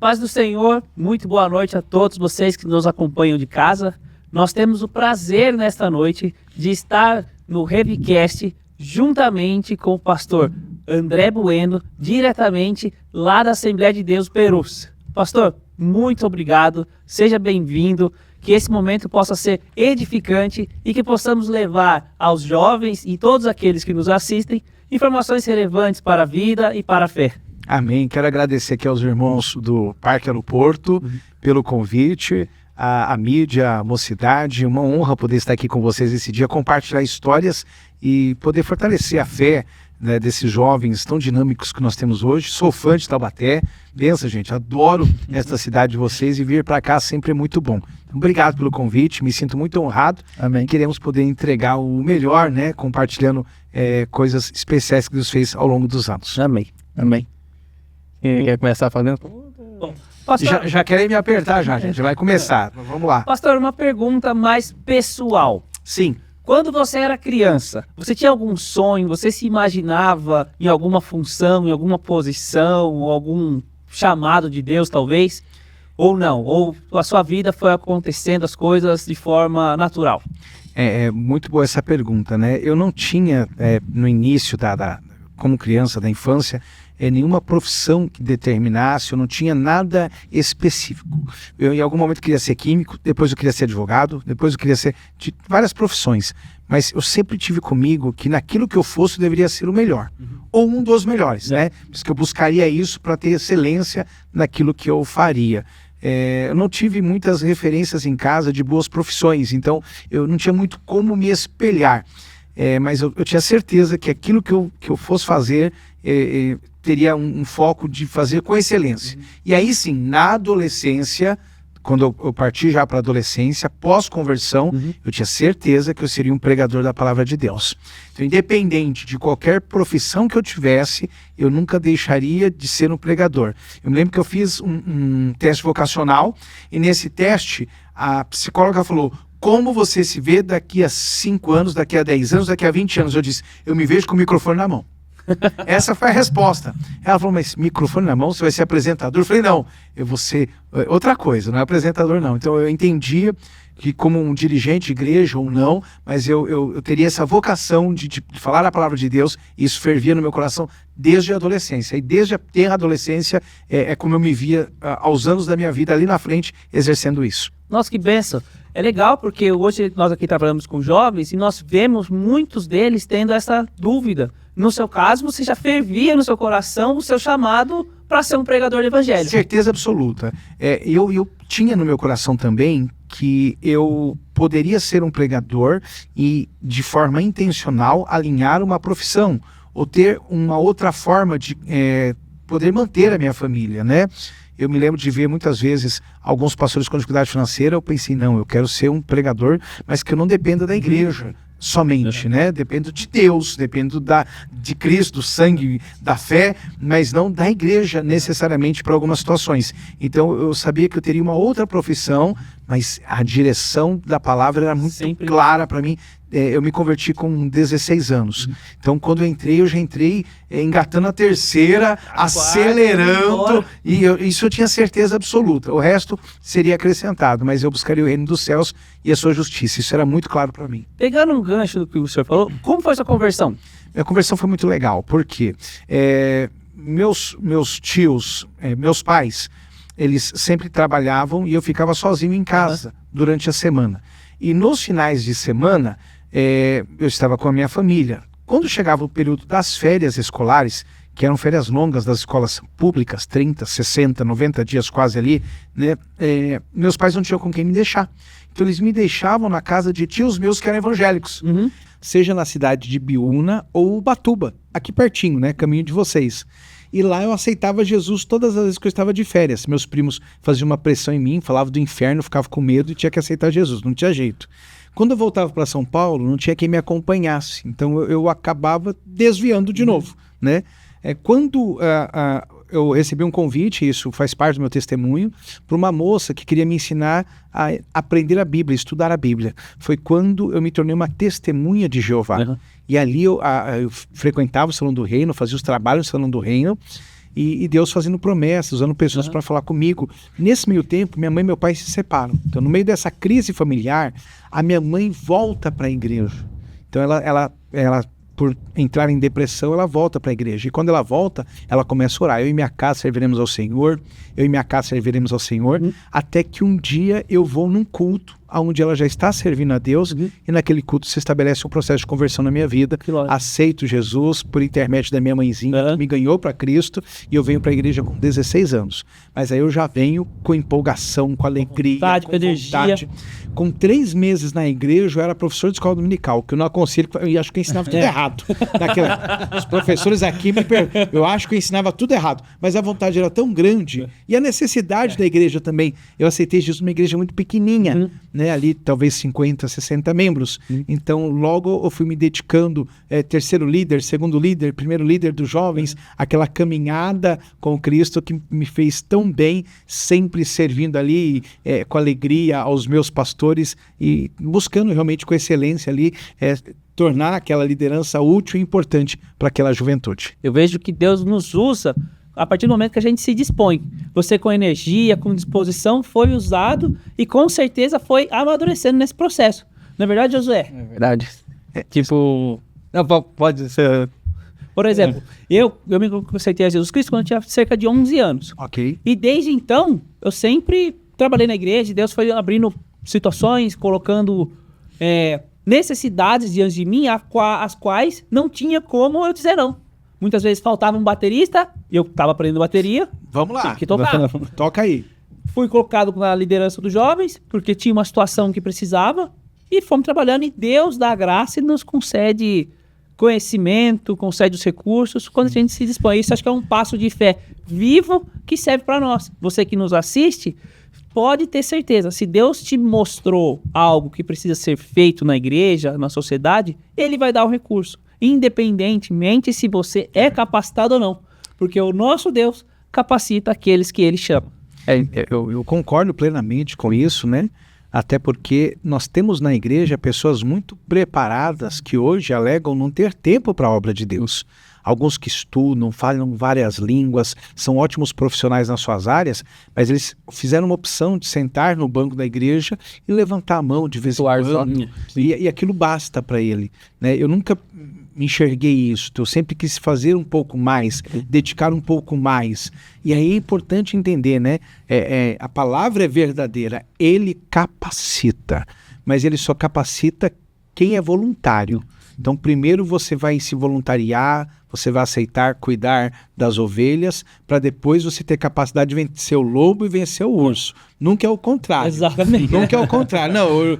Paz do Senhor, muito boa noite a todos vocês que nos acompanham de casa. Nós temos o prazer nesta noite de estar no Revcast juntamente com o pastor André Bueno, diretamente lá da Assembleia de Deus Perus. Pastor, muito obrigado, seja bem-vindo, que esse momento possa ser edificante e que possamos levar aos jovens e todos aqueles que nos assistem informações relevantes para a vida e para a fé. Amém. Quero agradecer aqui aos irmãos do Parque Aeroporto pelo convite, a mídia, a mocidade. Uma honra poder estar aqui com vocês esse dia, compartilhar histórias e poder fortalecer a fé, né, desses jovens tão dinâmicos que nós temos hoje. Sou fã de Taubaté. Pensa, gente, adoro esta cidade de vocês e vir para cá sempre é muito bom. Obrigado pelo convite, me sinto muito honrado. Amém. Queremos poder entregar o melhor, né, compartilhando coisas especiais que Deus fez ao longo dos anos. Amém. Amém. Quer começar fazendo? Bom, pastor, Já querem me apertar já, gente. Vai começar. Vamos lá. pastor, uma pergunta mais pessoal. Sim. Quando você era criança, você tinha algum sonho? Você se imaginava em alguma função, em alguma posição, ou algum chamado de Deus, talvez? Ou não? Ou a sua vida foi acontecendo as coisas de forma natural? É muito boa essa pergunta, né? Eu não tinha, no início como criança, da infância, nenhuma profissão que determinasse, eu não tinha nada específico. Eu em algum momento queria ser químico, depois eu queria ser advogado, depois eu queria ser de várias profissões, mas eu sempre tive comigo que naquilo que eu fosse eu deveria ser o melhor, ou um dos melhores, né? Por isso que eu buscaria isso para ter excelência naquilo que eu faria. Eu não tive muitas referências em casa de boas profissões, então eu não tinha muito como me espelhar. Mas eu tinha certeza que aquilo que eu fosse fazer teria um foco de fazer com excelência. E aí sim, na adolescência, quando eu parti já para a adolescência, pós-conversão, eu tinha certeza que eu seria um pregador da palavra de Deus. Então, independente de qualquer profissão que eu tivesse, eu nunca deixaria de ser um pregador. Eu me lembro que eu fiz um teste vocacional, e nesse teste, a psicóloga falou: como você se vê daqui a 5 anos, daqui a 10 anos, daqui a 20 anos? Eu disse: eu me vejo com o microfone na mão. Essa foi a resposta. Ela falou: mas microfone na mão, você vai ser apresentador? Eu falei: não, eu vou ser outra coisa, não é apresentador não. Então eu entendia que como um dirigente de igreja ou não, mas eu teria essa vocação de falar a palavra de Deus, e isso fervia no meu coração desde a adolescência. E desde a adolescência como eu me via aos anos da minha vida ali na frente exercendo isso. Nossa, que bênção! É legal porque hoje nós aqui trabalhamos com jovens e nós vemos muitos deles tendo essa dúvida. No seu caso, você já fervia no seu coração o seu chamado para ser um pregador do evangelho. Certeza absoluta. Eu tinha no meu coração também que eu poderia ser um pregador e, de forma intencional, alinhar uma profissão ou ter uma outra forma de poder manter a minha família, né? Eu me lembro de ver muitas vezes alguns pastores com dificuldade financeira. Eu pensei: não, eu quero ser um pregador, mas que eu não dependa da igreja somente, né? Dependo de Deus, dependo de Cristo, do sangue, da fé, mas não da igreja necessariamente para algumas situações. Então eu sabia que eu teria uma outra profissão, mas a direção da palavra era muito clara para mim. Eu me converti com 16 anos. Então, quando eu entrei, eu já entrei engatando a terceira, acelerando, e isso eu tinha certeza absoluta. O resto seria acrescentado, mas eu buscaria o reino dos céus e a sua justiça. Isso era muito claro para mim. Pegando um gancho do que o senhor falou, como foi a sua conversão? Minha conversão foi muito legal, porque meus tios, meus pais, eles sempre trabalhavam e eu ficava sozinho em casa durante a semana. E nos finais de semana, eu estava com a minha família. Quando chegava o período das férias escolares, que eram férias longas das escolas públicas, 30, 60, 90 dias quase ali, né, meus pais não tinham com quem me deixar. Então eles me deixavam na casa de tios meus que eram evangélicos. Seja na cidade de Biúna ou Ubatuba, aqui pertinho, né, caminho de vocês. E lá eu aceitava Jesus todas as vezes que eu estava de férias. Meus primos faziam uma pressão em mim, falavam do inferno, eu ficava com medo e tinha que aceitar Jesus, não tinha jeito. Quando eu voltava para São Paulo, não tinha quem me acompanhasse, então eu acabava desviando de novo, né? Quando eu recebi um convite, isso faz parte do meu testemunho, para uma moça que queria me ensinar a aprender a Bíblia, estudar a Bíblia. Foi quando eu me tornei uma testemunha de Jeová. E ali eu frequentava o Salão do Reino, fazia os trabalhos no Salão do Reino, e Deus fazendo promessas, usando pessoas para falar comigo. Nesse meio tempo, minha mãe e meu pai se separam. Então, no meio dessa crise familiar, a minha mãe volta para a igreja. Então, ela por entrar em depressão, ela volta para a igreja. E quando ela volta, ela começa a orar. Eu e minha casa serviremos ao Senhor, até que um dia eu vou num culto onde ela já está servindo a Deus, e naquele culto se estabelece um processo de conversão na minha vida. Aceito Jesus por intermédio da minha mãezinha, que me ganhou para Cristo, e eu venho para a igreja com 16 anos. Mas aí eu já venho com empolgação, com alegria, com energia. Com 3 meses na igreja, eu era professor de escola dominical, que eu não aconselho, eu acho que eu ensinava tudo errado. Os professores aqui, eu acho que eu ensinava tudo errado, mas a vontade era tão grande, e a necessidade da igreja também. Eu aceitei Jesus numa igreja muito pequenininha, né? Ali talvez 50, 60 membros. Então logo eu fui me dedicando, terceiro líder, segundo líder, primeiro líder dos jovens, aquela caminhada com Cristo que me fez tão bem, sempre servindo ali com alegria aos meus pastores e buscando realmente com excelência ali tornar aquela liderança útil e importante para aquela juventude. Eu vejo que Deus nos usa a partir do momento que a gente se dispõe. Você com energia, com disposição, foi usado e com certeza foi amadurecendo nesse processo. Não é verdade, Josué? É verdade. Tipo... Não, pode ser... Por exemplo, eu me aceitei a Jesus Cristo quando eu tinha cerca de 11 anos. Ok. E desde então, eu sempre trabalhei na igreja, Deus foi abrindo situações, colocando necessidades diante de mim, as quais não tinha como eu dizer não. Muitas vezes faltava um baterista, eu estava aprendendo bateria. Vamos lá. Tinha que tocar. Toca aí. Fui colocado na liderança dos jovens, porque tinha uma situação que precisava, e fomos trabalhando, e Deus dá graça e nos concede conhecimento, concede os recursos, quando a gente se dispõe. Isso acho que é um passo de fé vivo que serve para nós. Você que nos assiste, pode ter certeza, se Deus te mostrou algo que precisa ser feito na igreja, na sociedade, Ele vai dar o recurso, independentemente se você é capacitado ou não, porque o nosso Deus capacita aqueles que Ele chama. Eu concordo plenamente com isso, né? Até porque nós temos na igreja pessoas muito preparadas que hoje alegam não ter tempo para a obra de Deus. Alguns que estudam, falam várias línguas, são ótimos profissionais nas suas áreas, mas eles fizeram uma opção de sentar no banco da igreja e levantar a mão de vez em quando. E aquilo basta para ele, né? Eu nunca enxerguei isso, eu sempre quis fazer um pouco mais, dedicar um pouco mais. E aí é importante entender, né? A palavra é verdadeira, ele capacita, mas ele só capacita quem é voluntário. Então, primeiro você vai se voluntariar, você vai aceitar cuidar das ovelhas, para depois você ter capacidade de vencer o lobo e vencer o urso. Nunca é o contrário. Exatamente. Nunca é o contrário. Não,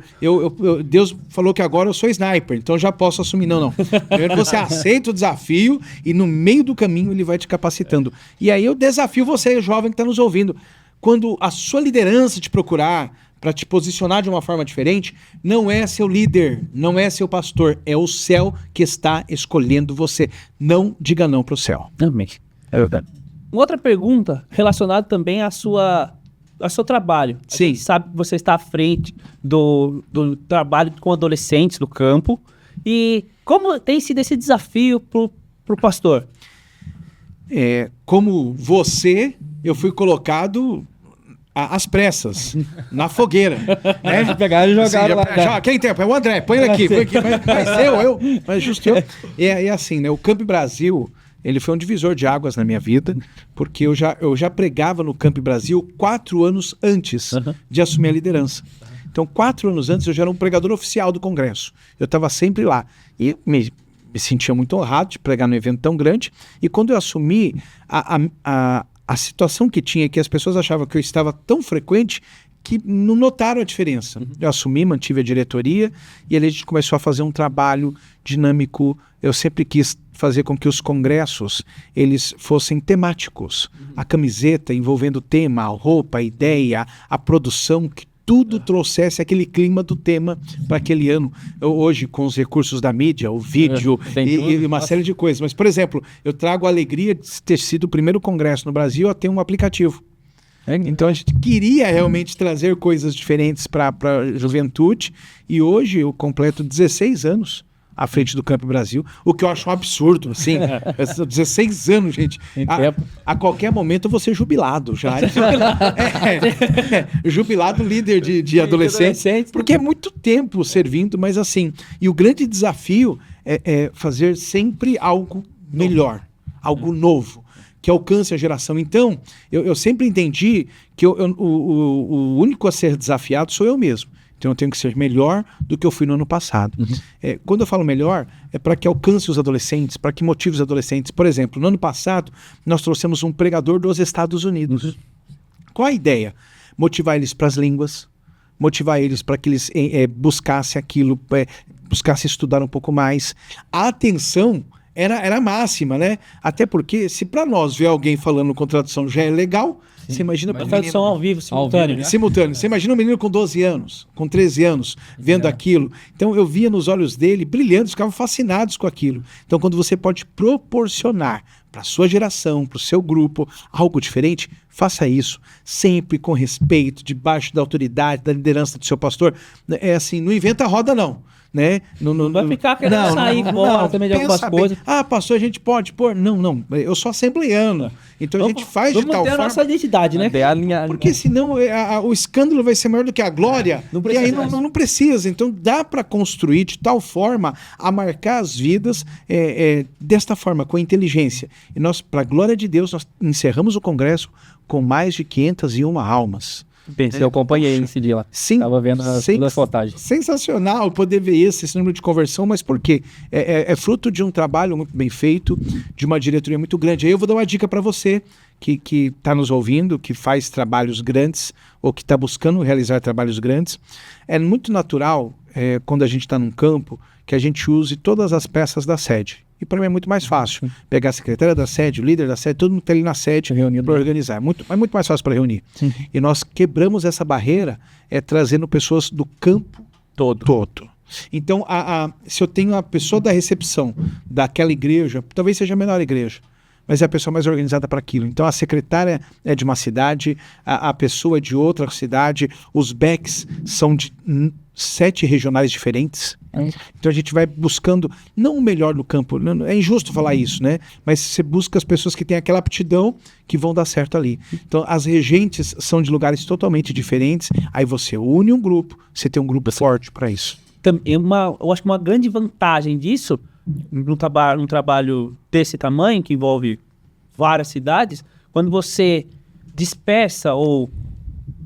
Deus falou que agora eu sou sniper, então já posso assumir. Não. Primeiro você aceita o desafio e no meio do caminho ele vai te capacitando. E aí eu desafio você, jovem que está nos ouvindo, quando a sua liderança te procurar, para te posicionar de uma forma diferente, não é seu líder, não é seu pastor, é o céu que está escolhendo você. Não diga não para o céu. Amém. É verdade. Uma outra pergunta relacionada também ao seu trabalho. Sim. A gente sabe que você está à frente do trabalho com adolescentes do campo. E como tem sido esse desafio para o pastor? Como você, eu fui colocado às pressas, na fogueira. Né? Pegaram e jogaram lá. Quem tem? É o André, põe ele aqui. Mas justo eu. É assim, né? O Camp Brasil, ele foi um divisor de águas na minha vida, porque eu já pregava no Camp Brasil 4 anos antes de assumir a liderança. Então, 4 anos antes, eu já era um pregador oficial do Congresso. Eu estava sempre lá. E me sentia muito honrado de pregar num evento tão grande. E quando eu assumi, a situação que tinha, que as pessoas achavam que eu estava tão frequente, que não notaram a diferença. Eu assumi, mantive a diretoria, e ali a gente começou a fazer um trabalho dinâmico. Eu sempre quis fazer com que os congressos, eles fossem temáticos. A camiseta envolvendo o tema, a roupa, a ideia, a produção, que tudo trouxesse aquele clima do tema para aquele ano. Hoje, com os recursos da mídia, o vídeo e uma série de coisas. Mas, por exemplo, eu trago a alegria de ter sido o primeiro congresso no Brasil a ter um aplicativo. Então, a gente queria realmente trazer coisas diferentes para a juventude. E hoje eu completo 16 anos à frente do Campo Brasil, o que eu acho um absurdo, assim. 16 anos, gente. A qualquer momento eu vou ser jubilado já. Jubilado líder de adolescentes, porque é muito tempo servindo, mas assim, e o grande desafio é fazer sempre algo melhor, algo novo, que alcance a geração. Então, eu sempre entendi que o único a ser desafiado sou eu mesmo. Então eu tenho que ser melhor do que eu fui no ano passado. Quando eu falo melhor, é para que alcance os adolescentes, para que motive os adolescentes. Por exemplo, no ano passado, nós trouxemos um pregador dos Estados Unidos. Qual a ideia? Motivar eles para as línguas, motivar eles para que eles buscassem aquilo, buscassem estudar um pouco mais. A atenção era máxima, né? Até porque, se para nós ver alguém falando com tradução já é legal, você imagina para tradução ao vivo, simultâneo. Simultâneo. Você imagina um menino com 12 anos, com 13 anos, vendo aquilo. Então eu via nos olhos dele brilhando, ficavam fascinados com aquilo. Então quando você pode proporcionar para a sua geração, para o seu grupo, algo diferente, faça isso. Sempre com respeito, debaixo da autoridade, da liderança do seu pastor. É assim, não inventa a roda não. Né? Não vai ficar querendo sair fora também de algumas coisas. Pastor, a gente pode pôr. Não, eu sou assembleano. Então a gente faz de tal forma. Vamos ter a nossa identidade, né? Porque senão o escândalo vai ser maior do que a glória. E aí não precisa. Então dá para construir de tal forma a marcar as vidas desta forma, com inteligência. E nós, para a glória de Deus, nós encerramos o congresso com mais de 501 almas. Eu acompanhei esse dia lá. Sim. Estava vendo as fotagens. Sensacional poder ver esse número de conversão, mas por quê? É fruto de um trabalho muito bem feito, de uma diretoria muito grande. Aí eu vou dar uma dica para você que está nos ouvindo, que faz trabalhos grandes ou que está buscando realizar trabalhos grandes. É muito natural, quando a gente está num campo, que a gente use todas as peças da sede. E para mim é muito mais fácil pegar a secretária da sede, o líder da sede, todo mundo está ali na sede reunido para organizar. É muito mais fácil para reunir. E nós quebramos essa barreira trazendo pessoas do campo todo. Então, se eu tenho a pessoa da recepção daquela igreja, talvez seja a menor igreja, mas é a pessoa mais organizada para aquilo. Então a secretária é de uma cidade, a pessoa é de outra cidade, os backs são de 7 regionais diferentes. Então a gente vai buscando, não o melhor do campo, é injusto falar isso, né? Mas você busca as pessoas que têm aquela aptidão que vão dar certo ali. Então as regentes são de lugares totalmente diferentes, aí você une um grupo, você tem um grupo forte para isso. Eu acho que uma grande vantagem disso, num trabalho desse tamanho, que envolve várias cidades, quando você dispersa ou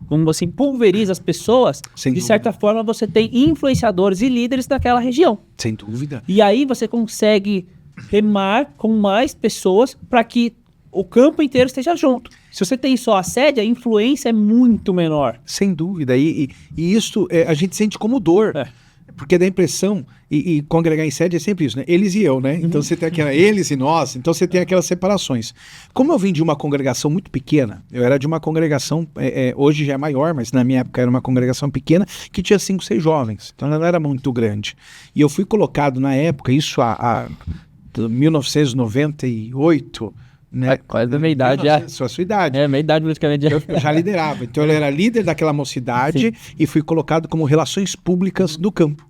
como você pulveriza as pessoas, de certa forma você tem influenciadores e líderes daquela região. Sem dúvida. E aí você consegue remar com mais pessoas para que o campo inteiro esteja junto. Se você tem só a sede, a influência é muito menor. Sem dúvida. E isso a gente sente como dor. Porque dá a impressão, e congregar em sede é sempre isso, né? Eles e eu, né? Então você tem aquela eles e nós, então você tem aquelas separações. Como eu vim de uma congregação muito pequena, eu era de uma congregação, hoje já é maior, mas na minha época era uma congregação pequena, que tinha 5, 6 jovens, então ela não era muito grande. E eu fui colocado na época, isso há 1998... Né? Quase da minha idade já. A sua idade. Minha idade praticamente já. Eu já liderava. Então eu era líder daquela mocidade e fui colocado como relações públicas do campo.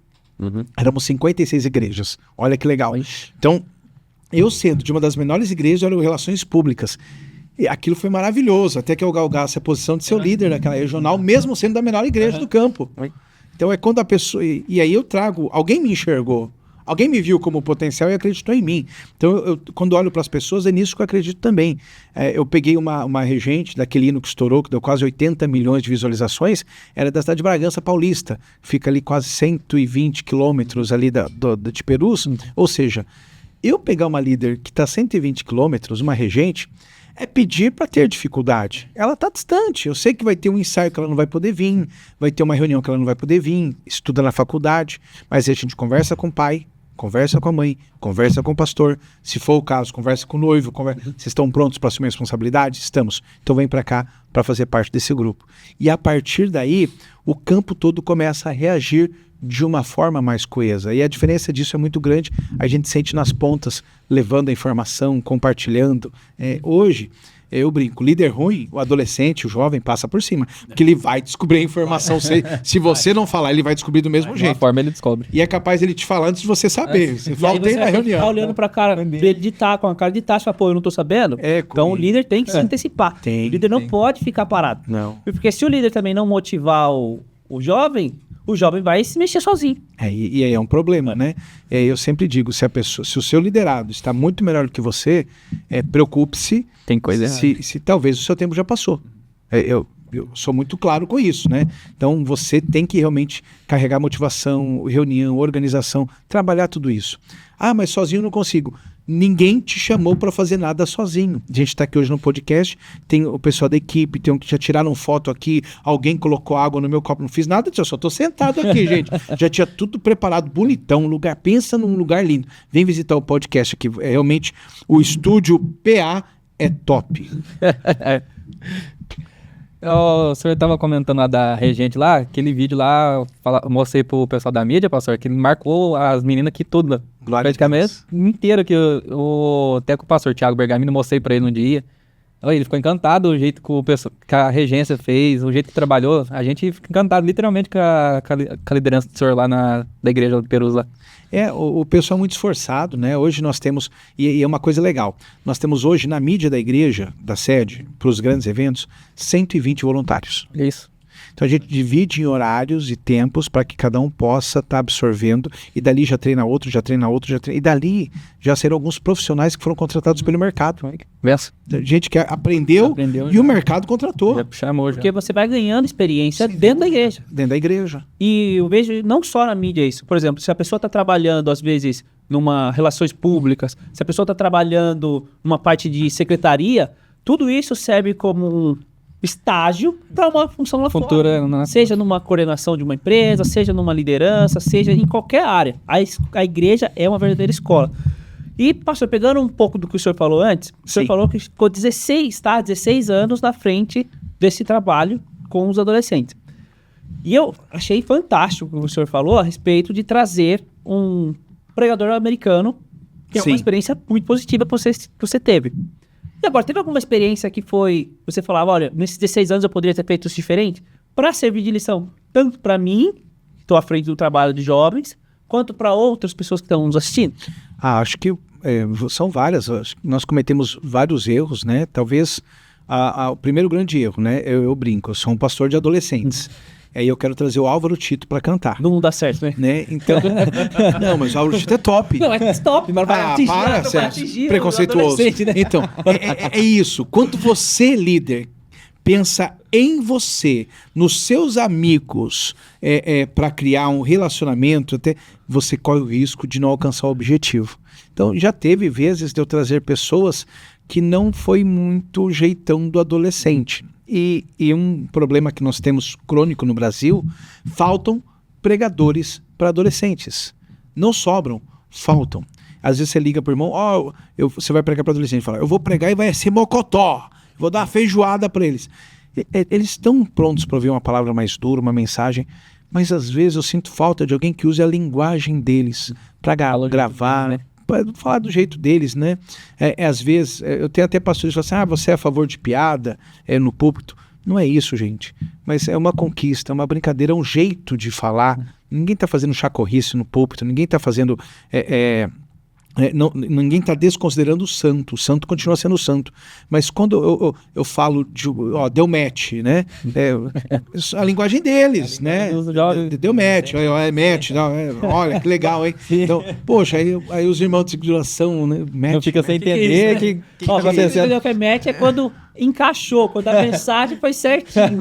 Éramos 56 igrejas. Olha que legal. Então, eu sendo de uma das menores igrejas, eu era relações públicas. E aquilo foi maravilhoso, até que eu galgasse a posição de ser o líder daquela regional, mesmo sendo da menor igreja do campo. Então é quando a pessoa... E aí eu trago... Alguém me enxergou. Alguém me viu como potencial e acreditou em mim. Então, quando olho para as pessoas, é nisso que eu acredito também. Eu peguei uma regente daquele hino que estourou, que deu quase 80 milhões de visualizações, era da cidade de Bragança Paulista. Fica ali quase 120 quilômetros ali de Perus. Ou seja, eu pegar uma líder que está a 120 quilômetros, uma regente, é pedir para ter dificuldade. Ela está distante. Eu sei que vai ter um ensaio que ela não vai poder vir, vai ter uma reunião que ela não vai poder vir, estuda na faculdade, mas aí a gente conversa com o pai, conversa com a mãe, conversa com o pastor, se for o caso, conversa com o noivo, vocês estão prontos para assumir a responsabilidade? Estamos. Então vem para cá para fazer parte desse grupo. E a partir daí, o campo todo começa a reagir de uma forma mais coesa. E a diferença disso é muito grande, a gente sente nas pontas, levando a informação, compartilhando. Hoje, Eu brinco, líder ruim, o adolescente, o jovem passa por cima, porque ele vai descobrir a informação. Se você não falar, ele vai descobrir do mesmo De uma jeito. forma ele descobre. E é capaz ele te falar antes de você saber. Você E aí faltei você na vai reunião. ficar olhando pra cara dele de tá com a cara de tá, você fala, pô, eu não tô sabendo. Então o líder tem que se antecipar. Tem, o líder não pode ficar parado. Não. Porque se o líder também não motivar o jovem vai se mexer sozinho. E aí é um problema, né? Eu sempre digo, se o seu liderado está muito melhor do que você, preocupe-se Tem coisa errada. se talvez o seu tempo já passou. Eu sou muito claro com isso, né? Então você tem que realmente carregar motivação, reunião, organização, trabalhar tudo isso. Ah, mas sozinho eu não consigo. Ninguém te chamou para fazer nada sozinho. A gente está aqui hoje no podcast, tem o pessoal da equipe, tem um que já tiraram foto aqui, alguém colocou água no meu copo, não fiz nada, eu só estou sentado aqui, gente. Já tinha tudo preparado, bonitão, pensa num lugar lindo. Vem visitar o podcast aqui, realmente o estúdio PA é top. O senhor estava comentando lá da Regente lá, aquele vídeo lá, mostrei pro pessoal da mídia, pastor, que ele marcou as meninas aqui tudo, Glória praticamente inteiro, que até com o pastor Thiago Bergamino mostrei pra ele no dia. Ele ficou encantado do jeito que a regência fez, o jeito que trabalhou. A gente fica encantado literalmente com a liderança do senhor lá da igreja do Perus lá. O pessoal é muito esforçado, né? Hoje nós temos, e é uma coisa legal, nós temos hoje na mídia da igreja, da sede, para os grandes eventos, 120 voluntários. Isso. Então a gente divide em horários e tempos para que cada um possa estar absorvendo, e dali já treina outro, e dali já serão alguns profissionais que foram contratados pelo mercado. Verso. Gente que aprendeu e já. O mercado contratou. Já chamou, já. Porque você vai ganhando experiência dentro da igreja. Dentro da igreja. E eu vejo não só na mídia isso. Por exemplo, se a pessoa está trabalhando, às vezes, numa relações públicas, se a pessoa está trabalhando numa parte de secretaria, tudo isso serve como um estágio para uma função lá Futura, fora. né? Seja numa coordenação de uma empresa, seja numa liderança, seja em qualquer área. A igreja é uma verdadeira escola. E, pastor, pegando um pouco do que o senhor falou antes, o senhor falou que ficou 16 anos na frente desse trabalho com os adolescentes. E eu achei fantástico o que o senhor falou a respeito de trazer um pregador americano, que é uma experiência muito positiva que você teve. E agora, teve alguma experiência que você falava, olha, nesses 16 anos eu poderia ter feito isso diferente? Para servir de lição, tanto para mim, que estou à frente do trabalho de jovens, quanto para outras pessoas que estão nos assistindo? Acho que são várias. Nós cometemos vários erros, né? Talvez o primeiro grande erro, né? Eu brinco, eu sou um pastor de adolescentes. Aí eu quero trazer o Álvaro Tito para cantar. Não dá certo, né? Então, não, mas o Álvaro Tito é top. Não, é top, mas vai atingir preconceituoso. Né? Então, é isso. Quando você, líder, pensa em você, nos seus amigos, para criar um relacionamento, você corre o risco de não alcançar o objetivo. Então, já teve vezes de eu trazer pessoas que não foi muito o jeitão do adolescente. E um problema que nós temos crônico no Brasil, faltam pregadores para adolescentes. Não sobram, faltam. Às vezes você liga para o irmão, você vai pregar para adolescente, fala, eu vou pregar e vai ser mocotó, vou dar uma feijoada para eles. Eles estão prontos para ouvir uma palavra mais dura, uma mensagem, mas às vezes eu sinto falta de alguém que use a linguagem deles para gravar, né? Para falar do jeito deles, né? Às vezes, eu tenho até pastores que falam assim, você é a favor de piada no púlpito. Não é isso, gente. Mas é uma conquista, é uma brincadeira, é um jeito de falar. Ninguém está fazendo chacorrice no púlpito, ninguém está fazendo... ninguém está desconsiderando o santo continua sendo o santo, mas quando eu falo de, deu match, né, a linguagem deles, né, deu match, match, olha que legal, hein, então, poxa, aí os irmãos de circulação, né, match, não fica sem entender que aconteceu. Que match é quando encaixou, quando a mensagem foi certinho.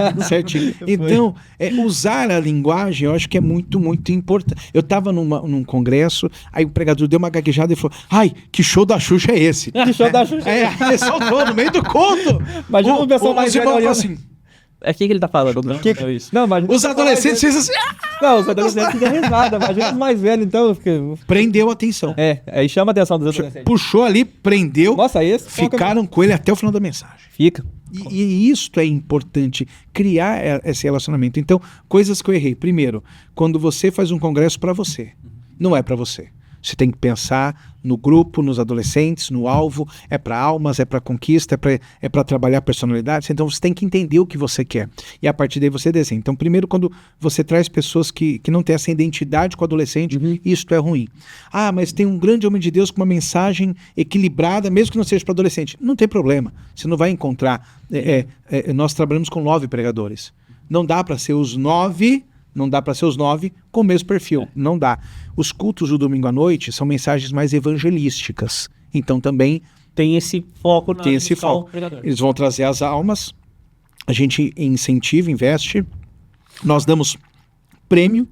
Então, usar a linguagem, eu acho que é muito, muito importante. Eu estava num congresso, aí o pregador deu uma gaguejada e falou, ai, que show da Xuxa é esse? Que show da Xuxa é esse? Ele soltou no meio do conto. Imagina o pessoal mais velho olhando assim... É o que ele tá falando? Os adolescentes fez assim... Não, os adolescentes ficam risada, imagina os mais velhos, então... Prendeu a atenção. Aí chama a atenção dos adolescentes. Puxou ali, prendeu. Nossa, ficaram com ele até o final da mensagem. Fica. E isso é importante, criar esse relacionamento. Então, coisas que eu errei. Primeiro, quando você faz um congresso para você, não é para você. Você tem que pensar no grupo, nos adolescentes, no alvo, é para almas, é para conquista, é para trabalhar personalidades. Então você tem que entender o que você quer. E a partir daí você desenha. Então primeiro, quando você traz pessoas que não têm essa identidade com o adolescente, isso é ruim. Ah, mas tem um grande homem de Deus com uma mensagem equilibrada, mesmo que não seja para adolescente. Não tem problema. Você não vai encontrar. Nós trabalhamos com 9 pregadores. Não dá para ser os 9... Não dá para ser os 9 com o mesmo perfil. Não dá. Os cultos do domingo à noite são mensagens mais evangelísticas. Então também tem esse foco. Tem esse foco. Eles vão trazer as almas. A gente incentiva, investe. Nós damos prêmio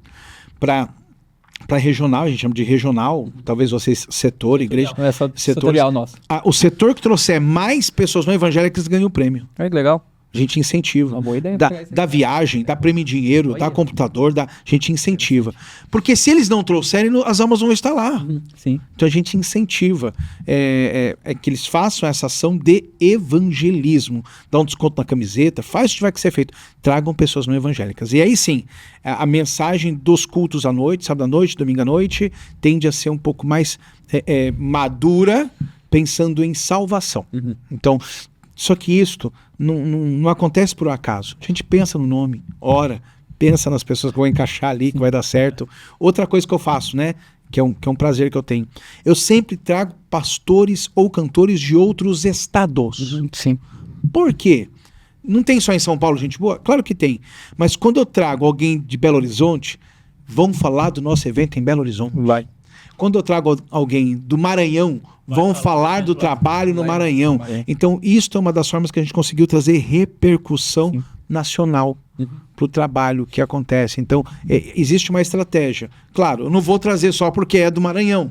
para regional. A gente chama de regional. Talvez vocês, setor, igreja. Não é só setorial nosso. O setor que trouxer mais pessoas não evangélicas ganha o prêmio. É que legal. A gente incentiva. Uma boa ideia. Dá viagem, dá prêmio em dinheiro, dá computador, a gente incentiva. Porque se eles não trouxerem, as almas vão estar lá. Sim. Então a gente incentiva que eles façam essa ação de evangelismo. Dá um desconto na camiseta, faz o que tiver que ser feito. Tragam pessoas não evangélicas. E aí sim, a mensagem dos cultos à noite, sábado à noite, domingo à noite, tende a ser um pouco mais madura, pensando em salvação. Então, só que isto não acontece por acaso. A gente pensa no nome, ora, pensa nas pessoas que vão encaixar ali, que vai dar certo. Outra coisa que eu faço, né, que é um prazer que eu tenho, eu sempre trago pastores ou cantores de outros estados. Sim. Por quê? Não tem só em São Paulo gente boa? Claro que tem. Mas quando eu trago alguém de Belo Horizonte, vão falar do nosso evento em Belo Horizonte. Vai. Quando eu trago alguém do Maranhão, vão falar do trabalho no Maranhão. Então, isso é uma das formas que a gente conseguiu trazer repercussão nacional para o trabalho que acontece. Então, existe uma estratégia. Claro, eu não vou trazer só porque é do Maranhão,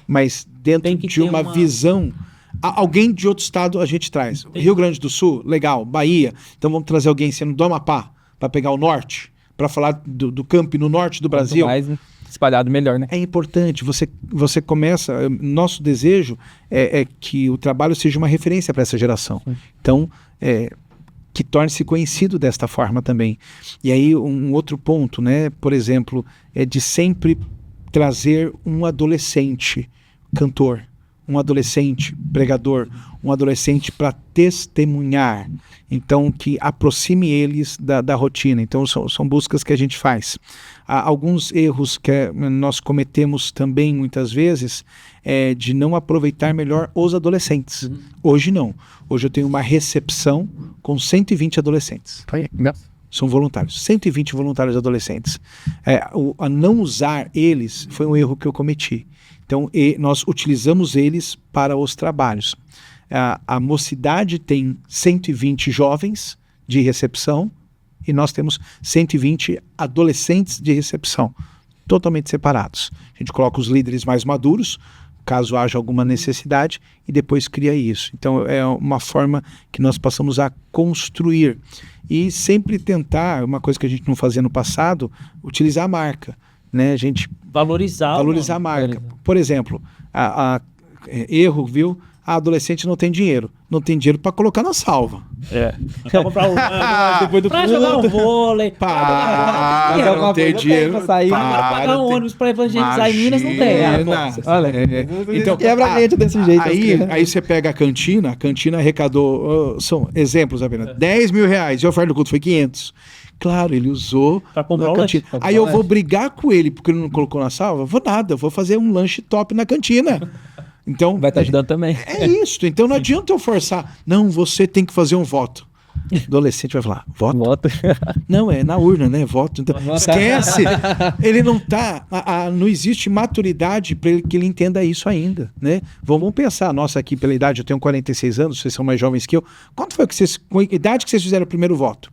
mas dentro de uma visão... Alguém de outro estado a gente traz. Rio Grande do Sul, legal. Bahia, então vamos trazer alguém sendo do Amapá, para pegar o norte, para falar do campo no norte do Brasil. Mais espalhado, melhor, né? É importante, você começa, nosso desejo é que o trabalho seja uma referência para essa geração. Então, que torne-se conhecido desta forma também. E aí, um outro ponto, né, por exemplo, é de sempre trazer um adolescente cantor, um adolescente pregador, um adolescente para testemunhar. Então, que aproxime eles da rotina. Então, são buscas que a gente faz. Há alguns erros que nós cometemos também, muitas vezes, de não aproveitar melhor os adolescentes. Hoje não. Hoje eu tenho uma recepção com 120 adolescentes. São voluntários. 120 voluntários adolescentes. A não usar eles foi um erro que eu cometi. Então, nós utilizamos eles para os trabalhos. A mocidade tem 120 jovens de recepção e nós temos 120 adolescentes de recepção, totalmente separados. A gente coloca os líderes mais maduros, caso haja alguma necessidade, e depois cria isso. Então, é uma forma que nós passamos a construir. E sempre tentar, uma coisa que a gente não fazia no passado, utilizar a marca. Né? A gente valorizar a marca. Por exemplo, erro, viu? A adolescente não tem dinheiro. Não tem dinheiro para colocar na salva. Pra comprar depois do pra jogar um vôlei. Não tem dinheiro pra sair. Para pagar um ônibus para evangelizar em Minas, não tem. Olha, então, quebra a mente desse jeito. Aí você pega a cantina arrecadou, são exemplos apenas, 10 mil reais, e a oferta do culto foi 500. Claro, ele usou pra comprar o lanche. Aí eu vou brigar com ele porque ele não colocou na salva? Vou nada, eu vou fazer um lanche top na cantina. Então, vai estar ajudando também. É isso, então não adianta eu forçar. Não, você tem que fazer um voto. O adolescente vai falar, voto? Não, é na urna, né? Voto. Então, esquece. Ele não tá. Não existe maturidade para que ele entenda isso ainda, né? Vamos pensar, nossa, aqui pela idade, eu tenho 46 anos, vocês são mais jovens que eu. Quanto foi que com a idade que vocês fizeram o primeiro voto?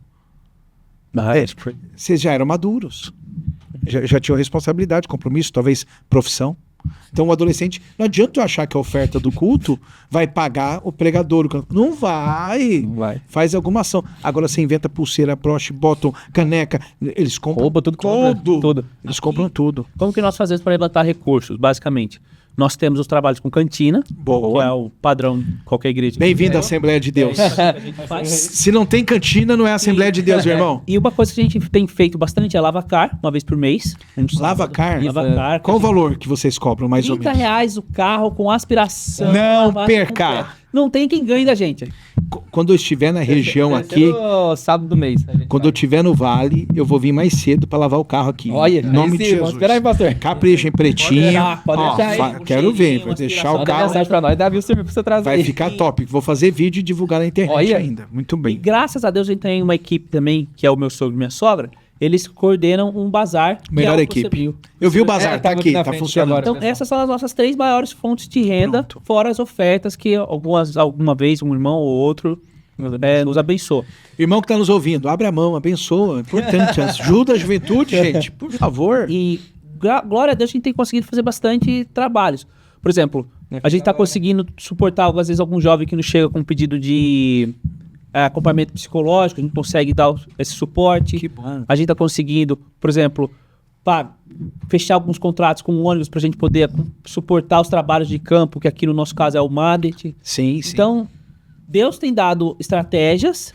Vocês já eram maduros. Já tinham responsabilidade, compromisso, talvez profissão. Então o adolescente, não adianta eu achar que a oferta do culto vai pagar o pregador. Não vai. Faz alguma ação. Agora você inventa pulseira, broche, botam caneca, eles compram tudo. Eles compram tudo. Como que nós fazemos para levantar recursos, basicamente? Nós temos os trabalhos com cantina, que é Boa. o padrão de qualquer igreja. Bem-vindo à Assembleia de Deus. Se não tem cantina, não é Assembleia de Deus, meu irmão. E uma coisa que a gente tem feito bastante é lavacar, uma vez por mês. Lavacar? Lavacar. Qual o valor que vocês cobram, mais ou menos? R$30 o carro com aspiração. Não lavagem perca. completa. Não tem quem ganhe da gente. Quando eu estiver na região aqui, No sábado do mês. quando eu estiver no Vale, eu vou vir mais cedo para lavar o carro aqui. Olha, em nome de Jesus. Espera aí, pastor. Caprichem pretinho. Pode Ó, deixar aí. quero ver, cheirinho, vou deixar o Manda carro. mensagem pra nós, Davi, o serviço pra você trazer. Vai ficar top. Vou fazer vídeo e divulgar na internet Olha. ainda. Muito E bem. graças a Deus a gente tem uma equipe também, que é o meu sogro e minha sogra. Eles coordenam um bazar. que Melhor é o que equipe. você viu. Eu vi o bazar, tá tava aqui, na tá frente funcionando. agora. Então, essas são as nossas 3 maiores fontes de renda, Pronto. fora as ofertas que alguma vez um irmão ou outro nos abençoa. Irmão que tá nos ouvindo, abre a mão, abençoa. É importante. Ajuda a juventude, gente, por favor. E glória a Deus a gente tem conseguido fazer bastante trabalhos. Por exemplo, a gente está conseguindo suportar, às vezes, algum jovem que nos chega com um pedido de acompanhamento psicológico, a gente consegue dar esse suporte. Que bom. A gente está conseguindo, por exemplo, fechar alguns contratos com ônibus para a gente poder suportar os trabalhos de campo, que aqui no nosso caso é o MADET. Sim, sim. Então, Deus tem dado estratégias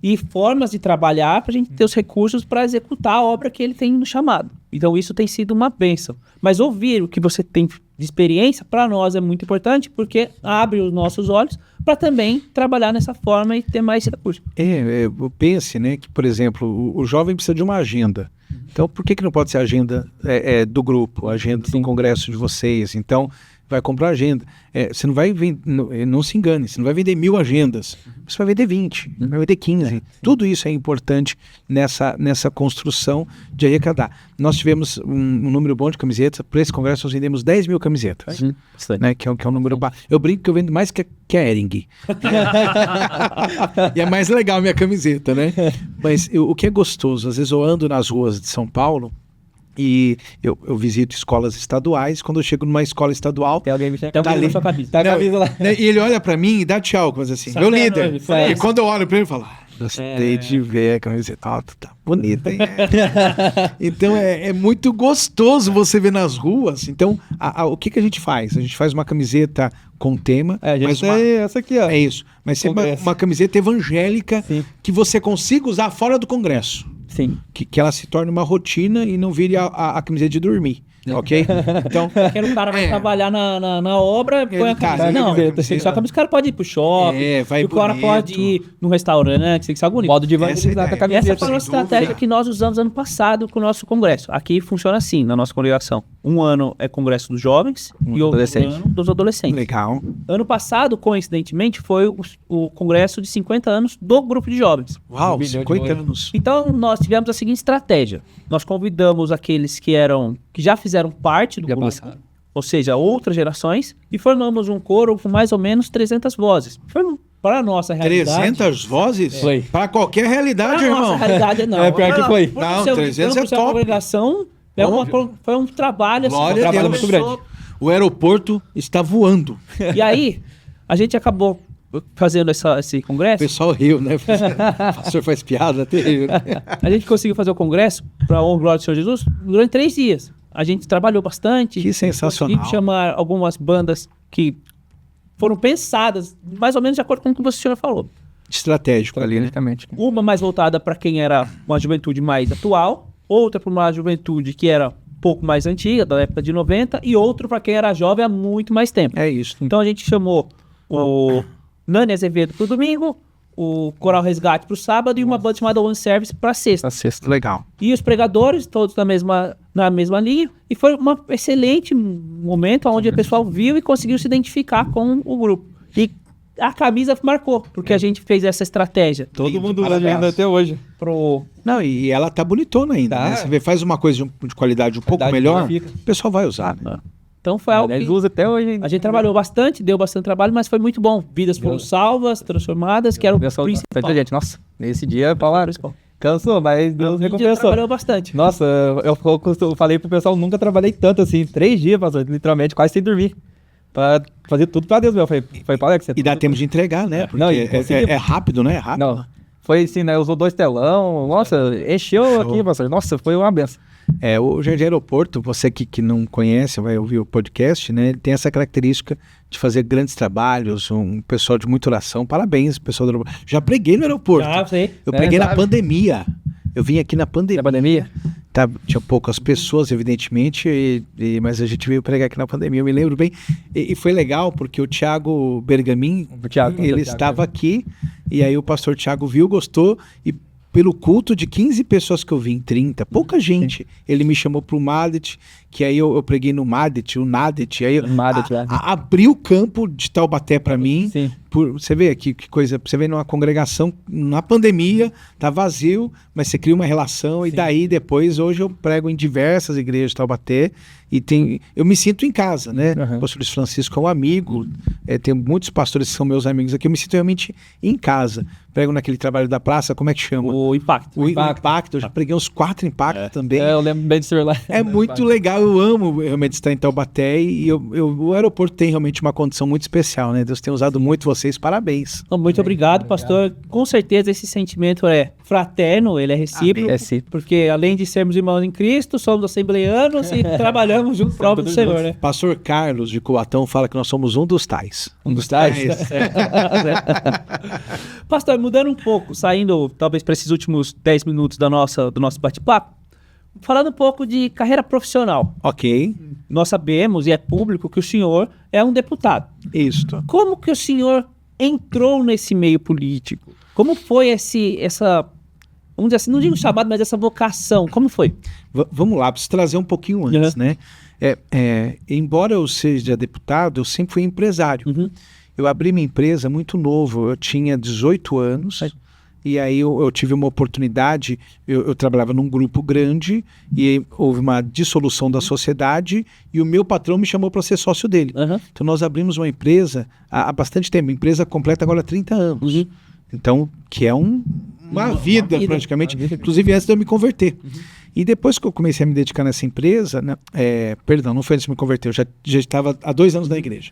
e formas de trabalhar para a gente ter os recursos para executar a obra que ele tem no chamado. Então, isso tem sido uma bênção. Mas ouvir o que você tem de experiência, para nós é muito importante, porque abre os nossos olhos para também trabalhar nessa forma e ter mais recursos. Pense, né, que, por exemplo, o jovem precisa de uma agenda. Então, por que não pode ser a agenda do grupo, a agenda do congresso de vocês? Então, vai comprar agenda. Você não vai vender, não se engane, você não vai vender 1000 agendas, você vai vender 20, vai vender 15. Tudo isso é importante nessa construção de arrecadar. Nós tivemos um número bom de camisetas, para esse congresso nós vendemos 10 mil camisetas, né, que é um número baixo. Eu brinco que eu vendo mais que a Ering. E é mais legal a minha camiseta, né? Mas o que é gostoso, às vezes eu ando nas ruas de São Paulo, e eu visito escolas estaduais. Quando eu chego numa escola estadual, Tem alguém me Então, Tá tá ali. sua camisa. Tá a camisa lá. né, e ele olha pra mim e dá tchau, coisa assim, Sabe meu que é líder. noivo, foi. E quando eu olho pra ele, eu falo, gostei de ver a camiseta, tá bonita, hein? Então é muito gostoso você ver nas ruas. Então, o que a gente faz? A gente faz uma camiseta com tema, A gente mas tem essa aqui, ó. é isso, mas sempre Congresso. uma camiseta evangélica Sim. que você consiga usar fora do congresso. Sim. Que ela se torne uma rotina e não vire a camiseta de dormir, ok? Então, Quero o cara vai trabalhar na obra, põe a tá, camisa. ele Não, vai- tem que ser a camisa. O cara pode ir pro shopping, vai o cara bonito. pode ir num restaurante, tem que ser algo bonito. Modo de Essa é a evangelizar com a ideia. Essa camiseta. foi a nossa sem dúvida. estratégia que nós usamos ano passado com o nosso congresso. Aqui funciona assim, na nossa congregação. Um ano é congresso dos jovens e outro adolescente. ano dos adolescentes. legal. Ano passado, coincidentemente, foi o congresso de 50 anos do grupo de jovens. Uau, Um bilhão de 50 dólares. anos. Então, nós tivemos a seguinte estratégia. Nós convidamos aqueles que já fizeram parte do Já grupo, passaram. ou seja, outras gerações, e formamos um coro com mais ou menos 300 vozes. Foi para a nossa realidade. 300 vozes? Foi. Para qualquer realidade, Para a nossa irmão. realidade, não. É, pior que foi. Por Não, ser 300 é por ser uma top. congregação, foi um trabalho, assim, Glória um a trabalho Deus. muito grande. O aeroporto está voando. E aí, a gente acabou fazendo esse O congresso. pessoal riu, né? O pastor faz piada, terrível. A gente conseguiu fazer o congresso para a honra e glória do Senhor Jesus durante 3 dias. A gente trabalhou bastante. Que sensacional. Conseguimos chamar algumas bandas que foram pensadas mais ou menos de acordo com o que o senhor falou. Estratégico ali, né? Estrategicamente. Uma mais voltada para quem era uma juventude mais atual, outra para uma juventude que era um pouco mais antiga, da época de 90, e outro para quem era jovem há muito mais tempo. É isso. Então a gente chamou o Nani Azevedo para o domingo, o Coral Resgate para o sábado e uma banda chamada One Service para sexta. Tá sexta. Legal. E os pregadores, todos na mesma linha. E foi um excelente momento onde o pessoal viu e conseguiu se identificar com o grupo. E a camisa marcou, porque a gente fez essa estratégia. Todo mundo usa Parabéns. ainda até hoje. Não, e ela tá bonitona ainda, Tá. né? Você vê, faz uma coisa de qualidade um pouco Qualidade melhor, fica. o pessoal vai usar, né? Então foi algo Eles que usam até hoje ainda. a gente trabalhou bastante, deu bastante trabalho, mas foi muito bom. Vidas foram salvas, transformadas, que era o Pessoal, principal. tanta gente. Nossa, nesse dia, Paulo, cansou, mas Deus A gente recompensou. trabalhou bastante. Nossa, eu falei pro pessoal, nunca trabalhei tanto assim, 3 dias, pastor, literalmente, quase sem dormir. Pra fazer tudo pra Deus, meu. Falei, Paulo, é que você... E dá tempo de entregar, né? Porque Não, e conseguimos. é rápido, né? É rápido. Não, foi assim, né, usou 2 telão, nossa, encheu aqui, pastor, nossa, foi uma benção. O Jardim Aeroporto, você que não conhece, vai ouvir o podcast, né? Ele tem essa característica de fazer grandes trabalhos, um pessoal de muita oração. Parabéns, pessoal do aeroporto. Já preguei no aeroporto. Já, sei. Eu preguei na pandemia. Eu vim aqui na pandemia. Na pandemia? Tinha poucas pessoas, evidentemente, mas a gente veio pregar aqui na pandemia, eu me lembro bem. E foi legal, porque o Thiago Bergamin, ele estava aqui, e aí o pastor Thiago viu, gostou, e pelo culto de 15 pessoas que eu vi, 30, pouca gente, ele me chamou para o Madet, que aí eu preguei no Madet, o Nadet, aí abriu o campo de Taubaté para mim. Sim. Você vê aqui que coisa, você vê numa congregação, na pandemia, tá vazio, mas você cria uma relação. Sim. E daí depois, hoje eu prego em diversas igrejas de Taubaté e eu me sinto em casa, né? O pastor Luiz Francisco é um amigo, tem muitos pastores que são meus amigos aqui, eu me sinto realmente em casa. Prego naquele trabalho da praça, como é que chama? O Impacto. O Impacto, eu já preguei uns 4 impactos também. Eu lembro bem de ser lá. É muito legal, eu amo realmente estar em Taubaté e o aeroporto tem realmente uma condição muito especial, né? Deus tem usado muito vocês, parabéns. Então, muito obrigado, pastor. Com certeza esse sentimento é fraterno, ele é recíproco, porque além de sermos irmãos em Cristo, somos assembleanos e trabalhamos junto próprio do Senhor, né? Pastor Carlos de Coatão fala que nós somos um dos tais. Um dos tais? Pastor, mudando um pouco, saindo talvez para esses últimos 10 minutos do nosso bate-papo, falando um pouco de carreira profissional. Ok. Nós sabemos, e é público, que o senhor é um deputado. Isso. Como que o senhor entrou nesse meio político? Como foi essa, vamos dizer assim, não digo chamado, mas essa vocação, como foi? Vamos lá, preciso trazer um pouquinho antes, né? Embora eu seja deputado, eu sempre fui empresário. Eu abri minha empresa muito novo, eu tinha 18 anos, e aí eu tive uma oportunidade, eu trabalhava num grupo grande, e houve uma dissolução da sociedade, e o meu patrão me chamou para ser sócio dele. Então nós abrimos uma empresa há bastante tempo, a empresa completa agora 30 anos. Então, que é uma vida praticamente, inclusive antes de eu me converter. E depois que eu comecei a me dedicar nessa empresa, né, perdão, não foi antes de me converter, eu já estava há 2 anos na igreja.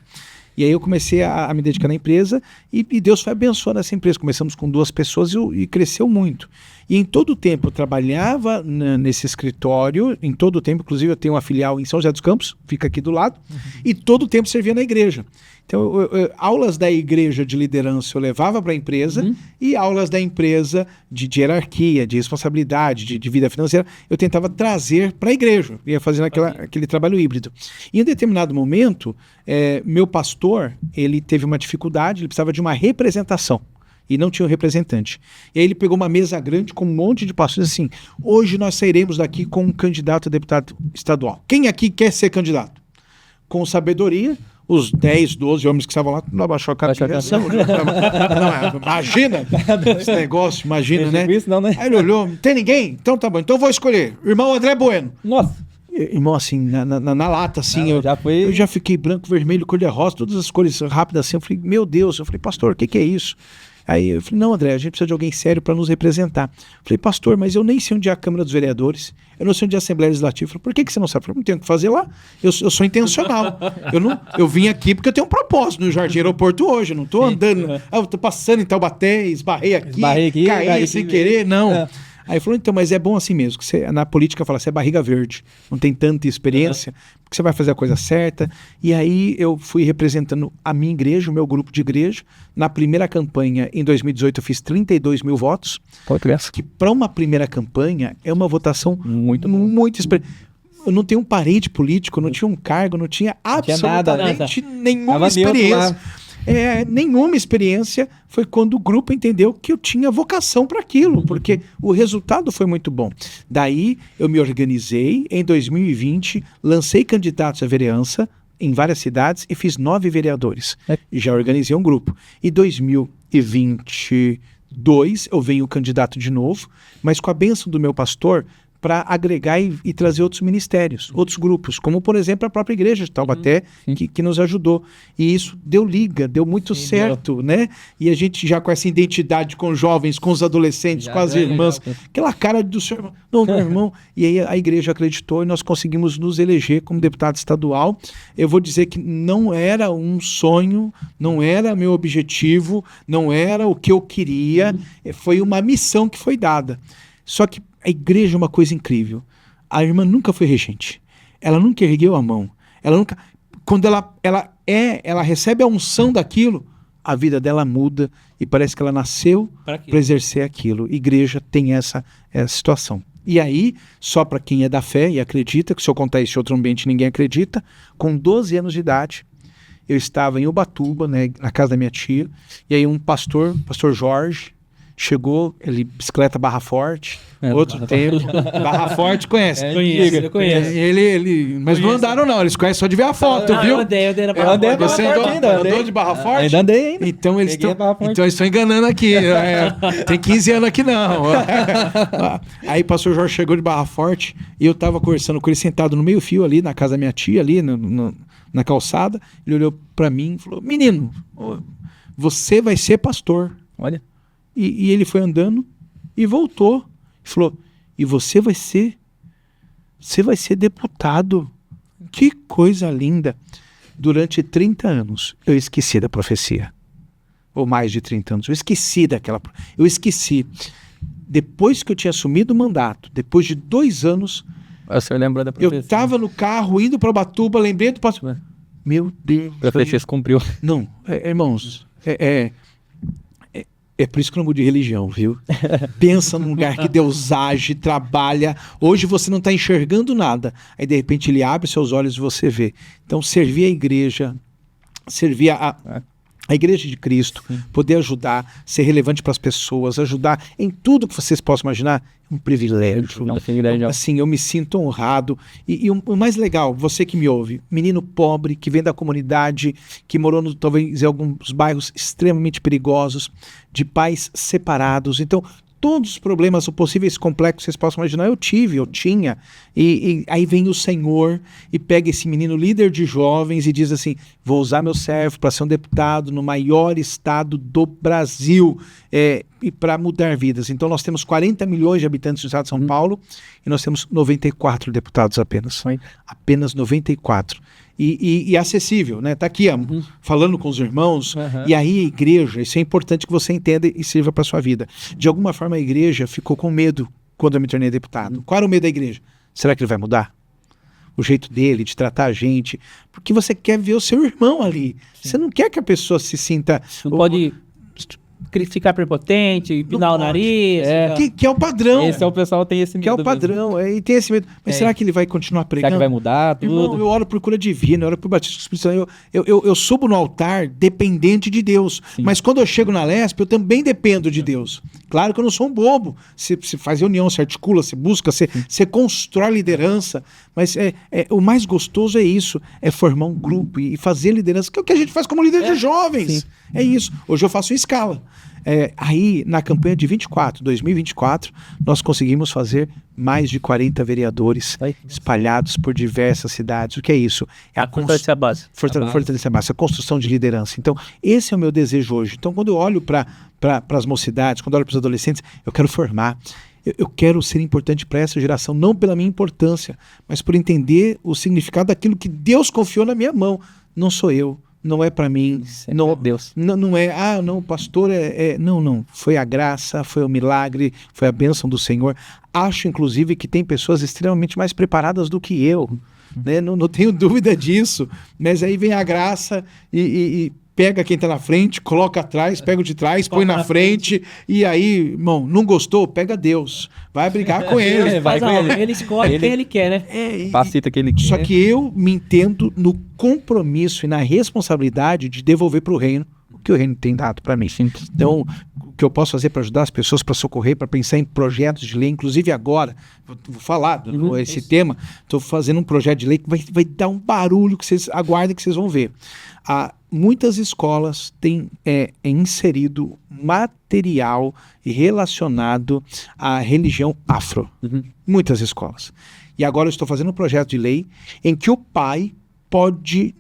E aí eu comecei a me dedicar na empresa e Deus foi abençoando essa empresa. Começamos com 2 pessoas e cresceu muito. E em todo o tempo eu trabalhava nesse escritório, em todo o tempo, inclusive eu tenho uma filial em São José dos Campos, fica aqui do lado, e todo o tempo servia na igreja. Então, aulas da igreja de liderança eu levava para a empresa e aulas da empresa de hierarquia, de responsabilidade, de vida financeira, eu tentava trazer para a igreja, ia fazendo aquele trabalho híbrido. E em um determinado momento, meu pastor, ele teve uma dificuldade, ele precisava de uma representação. E não tinha um representante. E aí ele pegou uma mesa grande com um monte de pastores assim, hoje nós sairemos daqui com um candidato a deputado estadual. Quem aqui quer ser candidato? Com sabedoria, os 10, 12 homens que estavam lá, não abaixou a cabeça. Imagina esse negócio, imagina, né? Isso não, né? Aí ele olhou, não tem ninguém? Então tá bom, então eu vou escolher. Irmão André Bueno. Nossa. Irmão, assim, na lata, assim, eu já fiquei branco, vermelho, cor de rosa, todas as cores rápidas assim. Eu falei, meu Deus, eu falei, pastor, o que é isso? Aí eu falei, não, André, a gente precisa de alguém sério para nos representar. Eu falei, pastor, mas eu nem sei onde é a Câmara dos Vereadores, eu não sei onde é a Assembleia Legislativa. Eu falei, por que você não sabe? Eu falei, não tenho o que fazer lá, eu sou intencional. Eu vim aqui porque eu tenho um propósito no Jardim Aeroporto hoje, eu não estou andando, eu estou passando em Taubaté, esbarrei aqui, caí sem querer, não. Aí ele falou, então, mas é bom assim mesmo, que você, na política fala, você é barriga verde, não tem tanta experiência, porque você vai fazer a coisa certa. E aí eu fui representando a minha igreja, o meu grupo de igreja. Na primeira campanha, em 2018, eu fiz 32 mil votos, que para uma primeira campanha é uma votação muito expressiva. Eu não tenho um parente político, não tinha um cargo, não tinha absolutamente nenhuma experiência. Nenhuma experiência. Foi quando o grupo entendeu que eu tinha vocação para aquilo, porque o resultado foi muito bom. Daí eu me organizei, em 2020 lancei candidatos à vereança em várias cidades e fiz 9 vereadores. E já organizei um grupo. Em 2022 eu venho candidato de novo, mas com a bênção do meu pastor, para agregar e trazer outros ministérios, outros grupos, como por exemplo a própria igreja de Taubaté, que nos ajudou. E isso deu muito certo, né? E a gente já com essa identidade com os jovens, com os adolescentes, com as irmãs, aquela cara do seu irmão, não, meu irmão. E aí a igreja acreditou e nós conseguimos nos eleger como deputado estadual. Eu vou dizer que não era um sonho, não era meu objetivo, não era o que eu queria, foi uma missão que foi dada. Só que a igreja é uma coisa incrível. A irmã nunca foi regente. Ela nunca ergueu a mão. Ela nunca... Quando ela recebe a unção daquilo, a vida dela muda e parece que ela nasceu para exercer aquilo. Igreja tem essa situação. E aí, só para quem é da fé e acredita, que se eu contar esse outro ambiente ninguém acredita, com 12 anos de idade, eu estava em Ubatuba, né, na casa da minha tia, e aí um pastor Jorge, chegou, ele bicicleta Barra Forte, outro tempo. Barra Forte conhece? Eu conheço. Mas não andaram não, eles conhecem só de ver a foto, viu? Eu andei na Barra andei Forte. Você andou de Barra Forte? Ainda andei ainda. Então eles estão enganando aqui. Tem 15 anos aqui não. Aí o pastor Jorge chegou de Barra Forte e eu estava conversando com ele sentado no meio fio ali, na casa da minha tia, ali na calçada. Ele olhou para mim e falou, menino, você vai ser pastor. Olha. E ele foi andando e voltou. E falou, e você vai ser deputado. Que coisa linda. Durante 30 anos, eu esqueci da profecia. Ou mais de 30 anos. Eu esqueci. Depois que eu tinha assumido o mandato, depois de 2 anos, o senhor lembrou da profecia? Eu estava no carro, indo para Ubatuba, lembrei do pastor. Meu Deus. A profecia se cumpriu. Não, irmãos, é por isso que eu não mudo de religião, viu? Pensa num lugar que Deus age, trabalha. Hoje você não está enxergando nada. Aí, de repente, ele abre seus olhos e você vê. Então, servir a igreja, servir a igreja de Cristo, poder ajudar, ser relevante para as pessoas, ajudar em tudo que vocês possam imaginar, é um privilégio. Assim, eu me sinto honrado. E o mais legal, você que me ouve, menino pobre, que vem da comunidade, que morou talvez em alguns bairros extremamente perigosos, de pais separados. Então, todos os problemas, os possíveis complexos que vocês possam imaginar, eu tinha. E aí vem o Senhor e pega esse menino líder de jovens e diz assim, vou usar meu servo para ser um deputado no maior estado do Brasil e para mudar vidas. Então nós temos 40 milhões de habitantes no estado de São Paulo e nós temos 94 deputados apenas. Apenas 94. E acessível, né? Tá aqui, falando com os irmãos, e aí a igreja, isso é importante que você entenda e sirva para sua vida. De alguma forma a igreja ficou com medo quando eu me tornei deputado. Qual era o medo da igreja? Será que ele vai mudar? O jeito dele de tratar a gente, porque você quer ver o seu irmão ali. Você não quer que a pessoa se sinta... Não pode ficar prepotente, empinar o nariz. Que é o padrão. Esse é o pessoal tem esse medo. Que é o padrão, e tem esse medo. Mas será que ele vai continuar pregando? Será que vai mudar tudo? Irmão, eu oro por cura divina, eu oro por batismo espiritual. Eu subo no altar dependente de Deus. Sim. Mas quando eu chego na Lesp, eu também dependo de Deus. Claro que eu não sou um bobo. Você faz reunião, você articula, você busca, você constrói liderança. Mas o mais gostoso é isso, é formar um grupo e fazer liderança, que é o que a gente faz como líder de jovens. Sim. É isso. Hoje eu faço em escala. Aí, na campanha de 2024, nós conseguimos fazer mais de 40 vereadores espalhados por diversas cidades. O que é isso? É fortalecer a base. Fortalecer a base, a construção de liderança. Então, esse é o meu desejo hoje. Então, quando eu olho para as mocidades, quando eu olho para os adolescentes, eu quero formar. Eu quero ser importante para essa geração, não pela minha importância, mas por entender o significado daquilo que Deus confiou na minha mão. Não sou eu. Não é para mim, não, Deus. Não é, o pastor não, foi a graça, foi o milagre, foi a bênção do Senhor. Acho, inclusive, que tem pessoas extremamente mais preparadas do que eu, né? Não tenho dúvida disso, mas aí vem a graça e pega quem tá na frente, coloca atrás, pega o de trás, põe na frente, e aí, irmão, não gostou? Pega Deus, vai brigar com ele. Ele escolhe quem ele quer, né? Facilita quem ele quer. Só que eu me entendo no compromisso e na responsabilidade de devolver para o reino o que o reino tem dado para mim. Sim. Então, o que eu posso fazer para ajudar as pessoas, para socorrer, para pensar em projetos de lei, inclusive agora, vou falar esse tema, estou fazendo um projeto de lei que vai dar um barulho que vocês aguardem que vocês vão ver. Muitas escolas têm inserido material relacionado à religião afro. Muitas escolas. E agora eu estou fazendo um projeto de lei em que o pai pode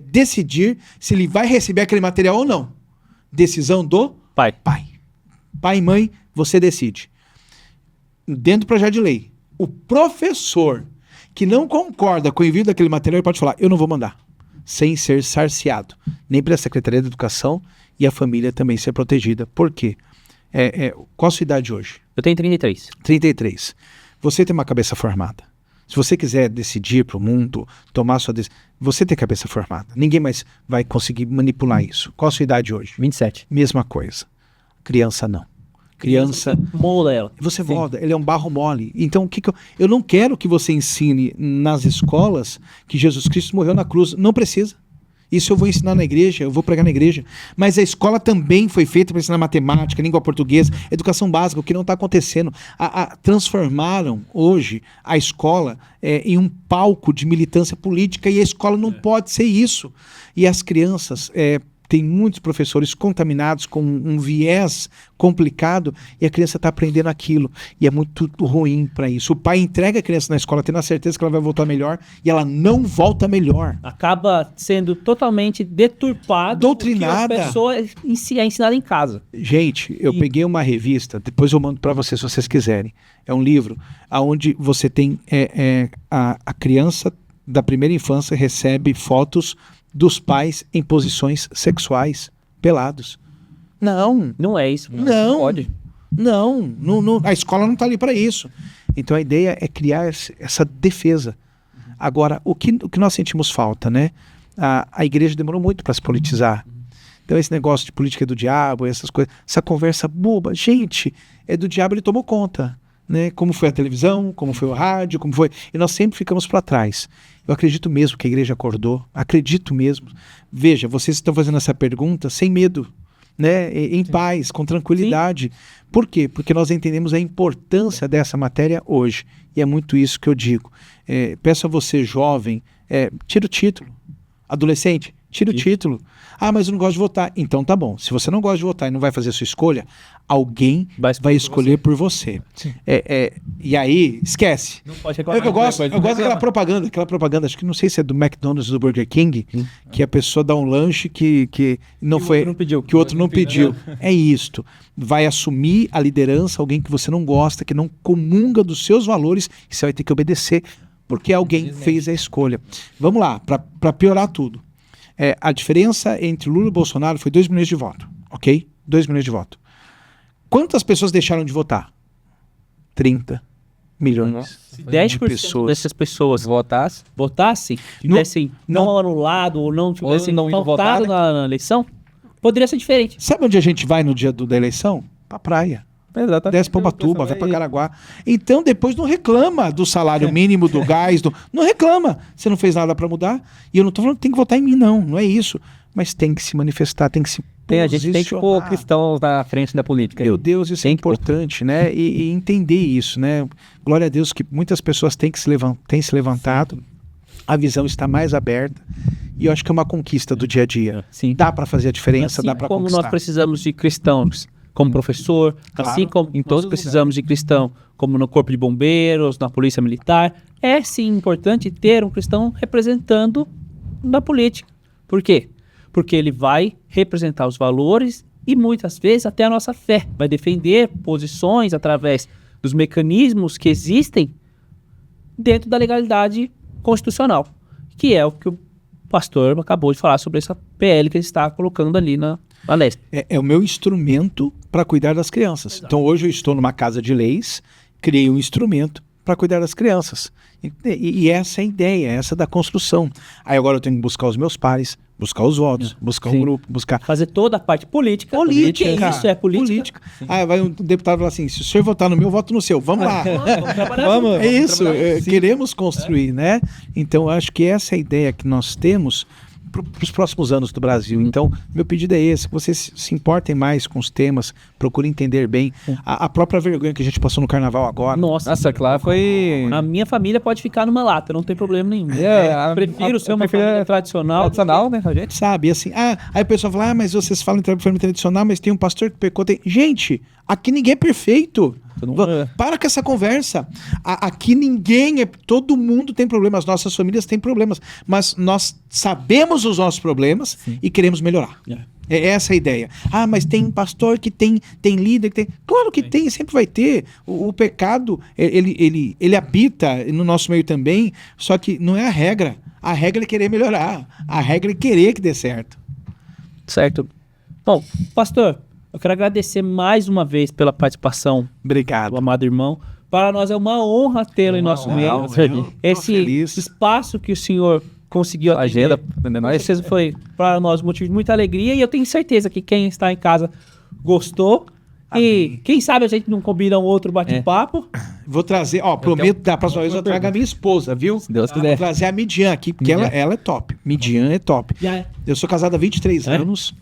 decidir se ele vai receber aquele material ou não. Decisão do pai. Pai e mãe, você decide. Dentro do projeto de lei, o professor que não concorda com o envio daquele material, ele pode falar, eu não vou mandar, sem ser cerceado. Nem pela Secretaria de Educação e a família também ser protegida. Por quê? Qual a sua idade hoje? Eu tenho 33. 33. você tem uma cabeça formada. Se você quiser decidir para o mundo, tomar sua decisão, você tem cabeça formada. Ninguém mais vai conseguir manipular isso. Qual a sua idade hoje? 27. Mesma coisa. Criança não. Criança, Molda ela. você molda, ele é um barro mole. Então, o que eu não quero que você ensine nas escolas que Jesus Cristo morreu na cruz. Não precisa. Isso eu vou ensinar na igreja, eu vou pregar na igreja. Mas a escola também foi feita para ensinar matemática, língua portuguesa, educação básica, o que não está acontecendo. Transformaram hoje a escola em um palco de militância política e a escola não pode ser isso. E as crianças... tem muitos professores contaminados com um viés complicado e a criança está aprendendo aquilo. E é muito ruim para isso. O pai entrega a criança na escola tendo a certeza que ela vai voltar melhor e ela não volta melhor. Acaba sendo totalmente deturpado. Doutrinada. O que a pessoa é ensinada em casa. Gente, eu peguei uma revista, depois eu mando para vocês se vocês quiserem. É um livro onde você tem a criança da primeira infância recebe fotos dos pais em posições sexuais, pelados. Não é isso. Não. Pode. Não, a escola não está ali para isso. Então a ideia é criar essa defesa. Agora, o que nós sentimos falta, né? A igreja demorou muito para se politizar. Então esse negócio de política é do diabo, essas coisas, essa conversa boba, gente, é do diabo, ele tomou conta. Né? Como foi a televisão, como foi o rádio, como foi... E nós sempre ficamos para trás. Eu acredito mesmo que a igreja acordou, acredito mesmo. Veja, vocês estão fazendo essa pergunta sem medo, né? Em paz, com tranquilidade. Sim. Por quê? Porque nós entendemos a importância dessa matéria hoje. E é muito isso que eu digo. Peço a você, jovem, tira o título. Adolescente, tira o título. Ah, mas eu não gosto de votar. Então tá bom. Se você não gosta de votar e não vai fazer a sua escolha, alguém vai escolher por você. E aí, esquece. Não pode reclamar. Eu gosto daquela propaganda, acho que não sei se é do McDonald's ou do Burger King, que a pessoa dá um lanche que não foi, que o outro não pediu. É isto. Vai assumir a liderança alguém que você não gosta, que não comunga dos seus valores, e você vai ter que obedecer, porque alguém fez a escolha. Vamos lá, para piorar tudo. A diferença entre Lula e Bolsonaro foi 2 milhões de votos, ok? 2 milhões de votos. Quantas pessoas deixaram de votar? 30 milhões Se 10% de pessoas. dessas pessoas votassem, Não- tivessem não anulado ou não tivessem não indo votar, faltado né? na eleição, poderia ser diferente. Sabe onde a gente vai no dia da eleição? Pra praia. Exatamente. Desce pra Ubatuba, vai pra Caraguá. Então depois não reclama do salário mínimo, do gás, não reclama. Você não fez nada pra mudar. E eu não tô falando que tem que votar em mim, não é isso. Mas tem que se manifestar, tem que se A gente tem que pôr posicionar. cristãos na frente da política. Meu Deus, isso é Tem que pôr. importante, né? E entender isso, né? Glória a Deus que muitas pessoas têm se levantado, a visão está mais aberta, e eu acho que é uma conquista do dia a dia. Sim. Dá para fazer a diferença, Assim dá para como conquistar. nós precisamos de cristãos como professor, Claro, assim como em nós todos os precisamos de cristão como no corpo de bombeiros, na polícia militar, é sim importante ter um cristão representando na política. Por quê? Porque ele vai representar os valores e muitas vezes até a nossa fé, vai defender posições através dos mecanismos que existem dentro da legalidade constitucional, que é o que o pastor acabou de falar sobre essa PL que ele está colocando ali na leste. É o meu instrumento para cuidar das crianças. Então hoje eu estou numa casa de leis, criei um instrumento para cuidar das crianças. E essa é a ideia, essa da construção. Aí agora eu tenho que buscar os meus pares, buscar os votos, buscar Sim. o grupo, buscar... Fazer toda a parte política. Política. Isso é política. Aí vai um deputado falar assim, se o senhor votar no meu, eu voto no seu. Vamos lá. Vamos. É isso, queremos construir, né? Então, acho que essa é a ideia que nós temos para os próximos anos do Brasil. Então, meu pedido é esse, que vocês se importem mais com os temas, procurem entender bem. A própria vergonha que a gente passou no Carnaval agora. Nossa, Claro, foi... a minha família pode ficar numa lata, não tem problema nenhum. Prefiro ser uma prefiro família tradicional. tradicional, né, a gente? Sabe, assim, aí o pessoal fala, mas vocês falam em família tradicional, mas tem um pastor que pecou. Gente, aqui ninguém é perfeito. Para com essa conversa. Aqui todo mundo tem problemas, nossas famílias têm problemas, mas nós sabemos os nossos problemas e queremos melhorar. É essa a ideia. Ah, mas tem pastor que tem líder que tem. Claro que tem, sempre vai ter. O pecado, ele habita no nosso meio também, só que não é a regra. A regra é querer melhorar. A regra é querer que dê certo. Certo. Bom, pastor, eu quero agradecer mais uma vez pela participação Obrigado. do amado irmão. Para nós é uma honra tê-lo em nosso meio. Esse feliz. espaço que o senhor conseguiu A agenda, atender, esse foi para nós motivo de muita alegria e eu tenho certeza que quem está em casa gostou. E quem sabe a gente não combina um outro bate-papo. Vou trazer, prometo da próxima vez eu trago a minha esposa, viu? Se Deus Vou quiser. trazer a Midian aqui, porque ela é top. Midian é top. Já é. Eu sou casado há 23 anos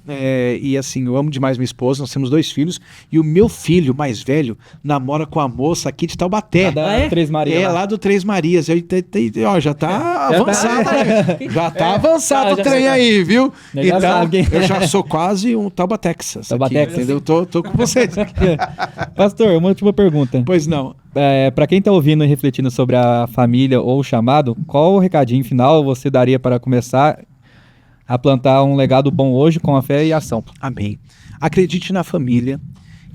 e assim, eu amo demais minha esposa, nós temos 2 filhos e o meu filho mais velho namora com a moça aqui de Taubaté. Da Três Marias. Lá do Três Marias. Já tá avançado. Já tá avançado o trem aí, viu? Já Então, sabe quem eu já sou quase um Taubatexas. Taubatexas. Entendeu? Tô com vocês. Pastor, uma última pergunta. Pois não. Para quem tá ouvindo e refletindo sobre a família ou o chamado, qual o recadinho final você daria para começar a plantar um legado bom hoje com a fé e a ação? Amém. Acredite na família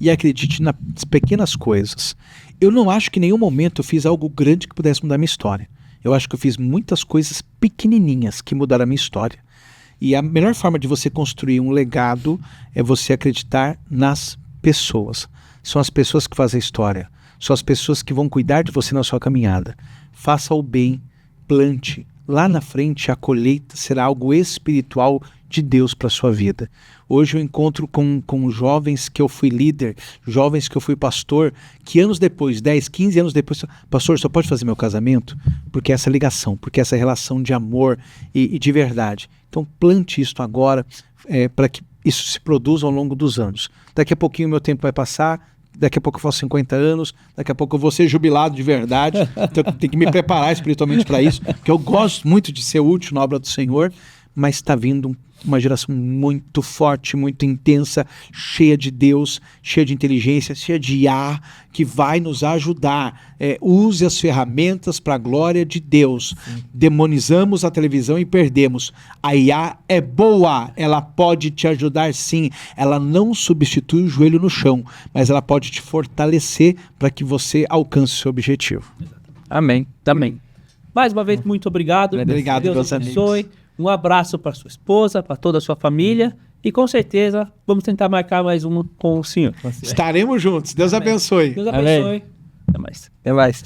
e acredite nas pequenas coisas. Eu não acho que em nenhum momento eu fiz algo grande que pudesse mudar a minha história. Eu acho que eu fiz muitas coisas pequenininhas que mudaram a minha história. E a melhor forma de você construir um legado é você acreditar nas pessoas. São as pessoas que fazem a história. São as pessoas que vão cuidar de você na sua caminhada. Faça o bem, plante. Lá na frente, a colheita será algo espiritual de Deus para a sua vida. Hoje eu encontro com jovens que eu fui líder, jovens que eu fui pastor, que anos depois, 10, 15 anos depois, pastor, só pode fazer meu casamento? Porque essa ligação, porque essa relação de amor e de verdade. Então plante isso agora para que isso se produza ao longo dos anos. Daqui a pouquinho o meu tempo vai passar, daqui a pouco eu faço 50 anos, daqui a pouco eu vou ser jubilado de verdade, então eu tenho que me preparar espiritualmente para isso, porque eu gosto muito de ser útil na obra do Senhor, mas está vindo uma geração muito forte, muito intensa, cheia de Deus, cheia de inteligência, cheia de IA, que vai nos ajudar. Use as ferramentas para a glória de Deus. Demonizamos a televisão e perdemos. A IA é boa, ela pode te ajudar sim. Ela não substitui o joelho no chão, mas ela pode te fortalecer para que você alcance o seu objetivo. Amém. Também. Mais uma vez, muito obrigado. Obrigado, Deus meus abençoe. Um abraço para sua esposa, para toda a sua família. E com certeza, vamos tentar marcar mais uma com o senhor. Estaremos juntos. Deus abençoe. Deus abençoe. Até mais. Até mais.